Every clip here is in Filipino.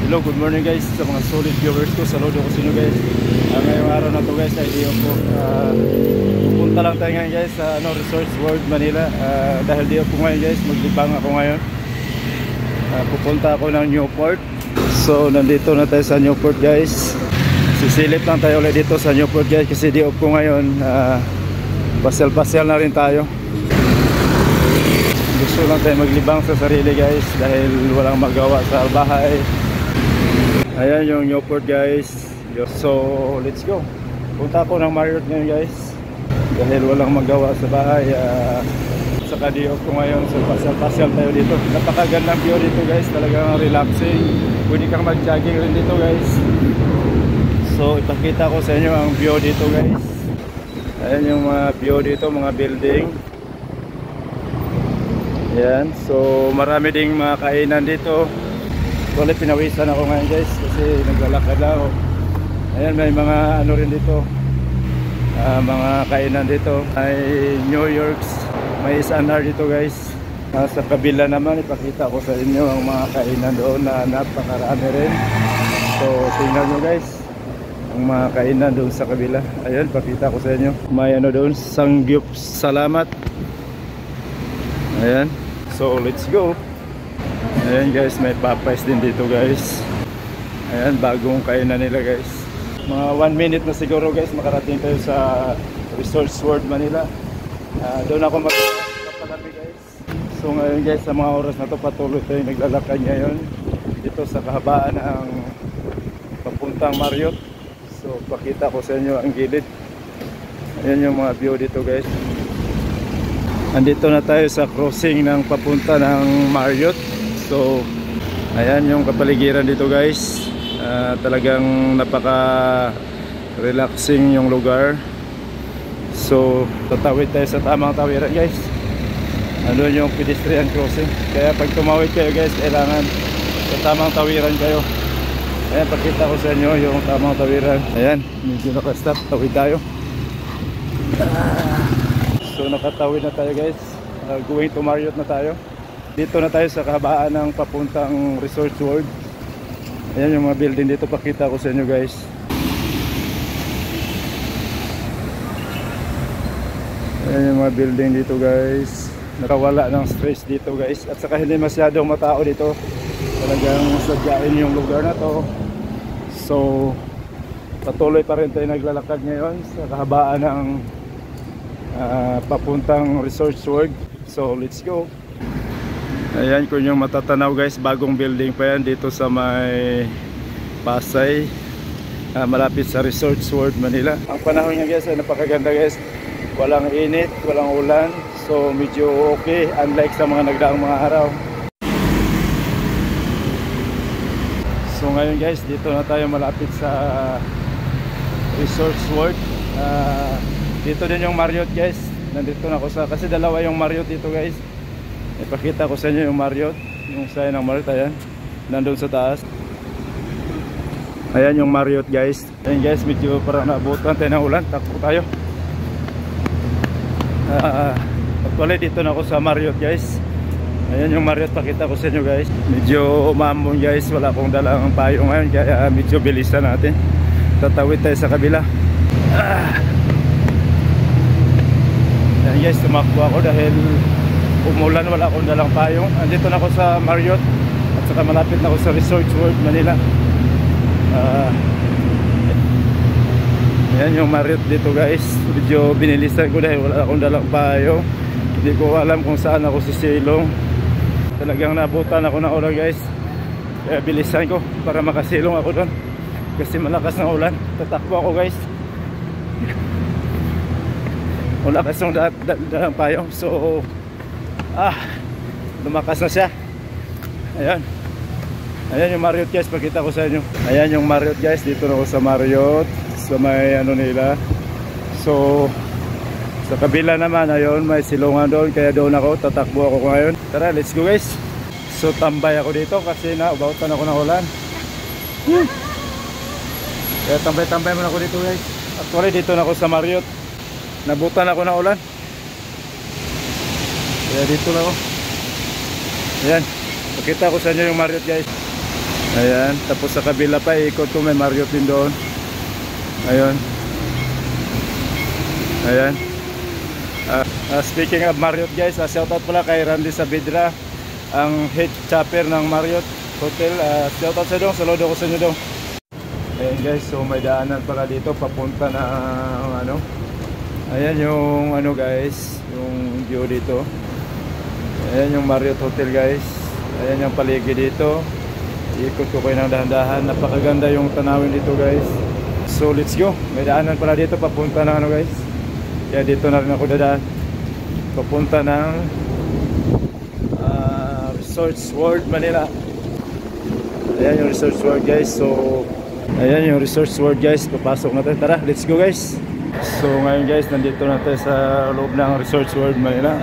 Hello, good morning guys sa mga solid viewers ko. Saludo ko sa inyo guys. Ngayong araw na to guys ay di ako pupunta lang tayo ngayon guys sa Resorts World Manila. Dahil di ako ngayon guys, maglibang ako ngayon. Pupunta ako ng Newport. So nandito na tayo sa Newport guys. Sisilip lang tayo ulit dito sa Newport guys kasi di ako ngayon. Pasyal-pasyal na rin tayo. Gusto lang tayo maglibang sa sarili guys dahil walang magawa sa bahay. Ayan yung Newport guys. So let's go. Punta ako ng Marriott ngayon guys dahil walang magawa sa bahay. Saka di ako ngayon, so pasyal-pasyal tayo dito. Napakagandang view dito guys, talagang relaxing. Pwede kang mag-jogging rin dito guys. So ipakita ko sa inyo ang view dito guys. Ayan yung mga view dito, mga building. Ayan, so marami ding mga kainan dito. Wala, pinawisan ako ngayon guys kasi naglalakad ako. Ayan, may mga ano rin dito, mga kainan dito. May New York's, may SNR dito guys. Sa kabila naman ipakita ko sa inyo ang mga kainan doon na napakarami rin. So tingnan nyo guys ang mga kainan doon sa kabila. Ayan, pakita ko sa inyo. May ano doon, Sangyup Salamat. Ayan, so let's go. Ayan guys, may Popeyes din dito guys. Ayan, bagong kainan nila guys. Mga 1 minute na siguro guys makarating tayo sa Resorts World Manila. Doon ako magpapalabi guys. So ngayon guys, sa mga oras na to patuloy tayo naglalakad ngayon dito sa kahabaan ng papuntang Marriott. So pakita ko sa inyo ang gilid. Ayan yung mga view dito guys. Andito na tayo sa crossing ng papunta ng Marriott. So ayan yung kapaligiran dito guys. Talagang napaka relaxing yung lugar. So tatawid tayo sa tamang tawiran guys. Ano yung pedestrian crossing. Kaya pag tumawid kayo guys, kailangan sa tamang tawiran kayo. Ayan, pakita ko sa inyo yung tamang tawiran. Ayan, medyo nakastop, tawid tayo. So nakatawid na tayo guys. Going to Marriott na tayo. Dito na tayo sa kahabaan ng papuntang Resorts World. Ayan yung mga building dito, pakita ko sa inyo guys. Ayan yung mga building dito guys. Nakawala ng stress dito guys. At saka hindi masyadong matao dito. Talagang sadyain yung lugar na to. So patuloy pa rin tayo naglalakad ngayon sa kahabaan ng papuntang Resorts World. So let's go. Ayan, kung yung matatanaw guys, bagong building pa yan dito sa may Pasay, malapit sa Resorts World Manila. Ang panahon niya guys ay napakaganda guys. Walang init, walang ulan. So medyo okay, unlike sa mga nagdaang mga araw. So ngayon guys, dito na tayo malapit sa Resorts World. Dito din yung Marriott guys. Nandito na ako sa, kasi dalawa yung Marriott dito guys. Ipakita ko sa inyo yung Marriott, yung sign ng Marriott. Ayan, nandun sa taas. Ayan yung Marriott guys. Ayan guys, medyo parang naabutan tayo ng ulan. Takbo tayo. Actually dito na ako sa Marriott guys. Ayan yung Marriott, pakita ko sa inyo guys. Medyo umambon guys, wala akong dalang payo ngayon, kaya medyo bilisan natin. Tatawid tayo sa kabila. Ayan guys, tumakbo ako dahil umulan, wala akong dalang payong. Andito na ako sa Marriott at saka malapit na ako sa Resorts World Manila. Ayan yung Marriott dito guys. Medyo binilisan ko dahil wala akong dalang payong. Hindi ko alam kung saan ako sisilong. Talagang nabutan ako ng ulan guys. Kaya bilisan ko para makasilong ako doon kasi malakas na ulan. Tatakbo ako guys. Wala kasong dalang payong. So lumakas na siya. Ayan. Ayan yung Marriott guys, pakita ko sa inyo. Ayan yung Marriott guys, dito na ako sa Marriott. Sa may ano nila. So sa kabila naman, ayun, may silungan doon. Kaya doon ako, tatakbo ako ngayon. Tara, let's go guys. So tambay ako dito kasi naubautan ako ng ulan. Kaya tambay-tambay muna ako dito guys. Actually dito na ako sa Marriott. Nabutan ako ng ulan. Kaya dito lang ako. Ayan, pakita ko sa inyo yung Marriott guys. Ayan, tapos sa kabila pa ikot ko, may Marriott din doon. Ayun. Ayan. Speaking of Marriott guys, shoutout pala kay Randy Sabidra, ang head chopper ng Marriott Hotel. Shoutout sa dong, saludo ko sa inyo dong. Ayan guys, so may daanan pala dito papunta na ano. Ayan yung ano guys, yung view dito. Ayan yung Marriott Hotel guys. Ayan yung paligid dito. Ikot ko kayo ng dahan-dahan. Napakaganda yung tanawin dito guys. So let's go. May daanan pala dito papunta na ano guys. Kaya dito na rin ako dadaan. Papunta ng Resorts World Manila. Ayan yung Resorts World guys. So ayan yung Resorts World guys. Papasok na tayo. Tara, let's go guys. So ngayon guys, nandito na tayo sa loob ng Resorts World Manila.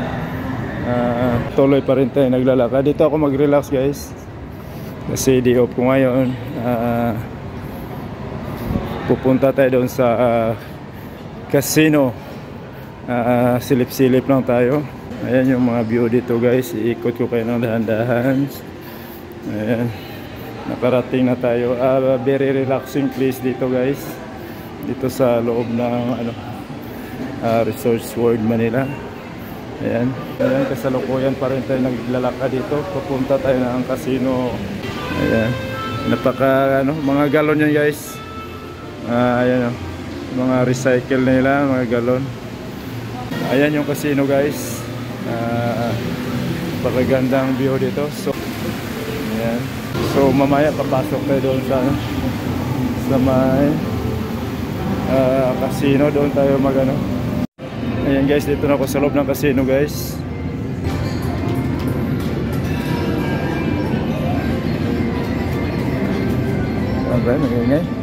Tuloy pa rin tayo naglalakad. Dito ako mag-relax guys. Kasi day off ko ngayon. Pupunta tayo doon sa casino. Silip-silip lang tayo. Ayan yung mga view dito guys. Iikot ko kayo ng dahan-dahan. Ayan. Nakarating na tayo. Very relaxing place dito guys. Dito sa loob ng Resorts World Manila. Ayan. Ayan, kasalukuyan pa rin tayo naglalakad dito. Pupunta tayo ng casino. Ayan. Napaka mga galon yan guys. Ayan mga recycle nila, mga galon. Ayan yung casino guys. Napakagandang view dito. So ayan. So mamaya papasok tayo doon sa may casino. Doon tayo magano. Ayan guys, dito na ako sa loob ng casino guys. Okay, magingay.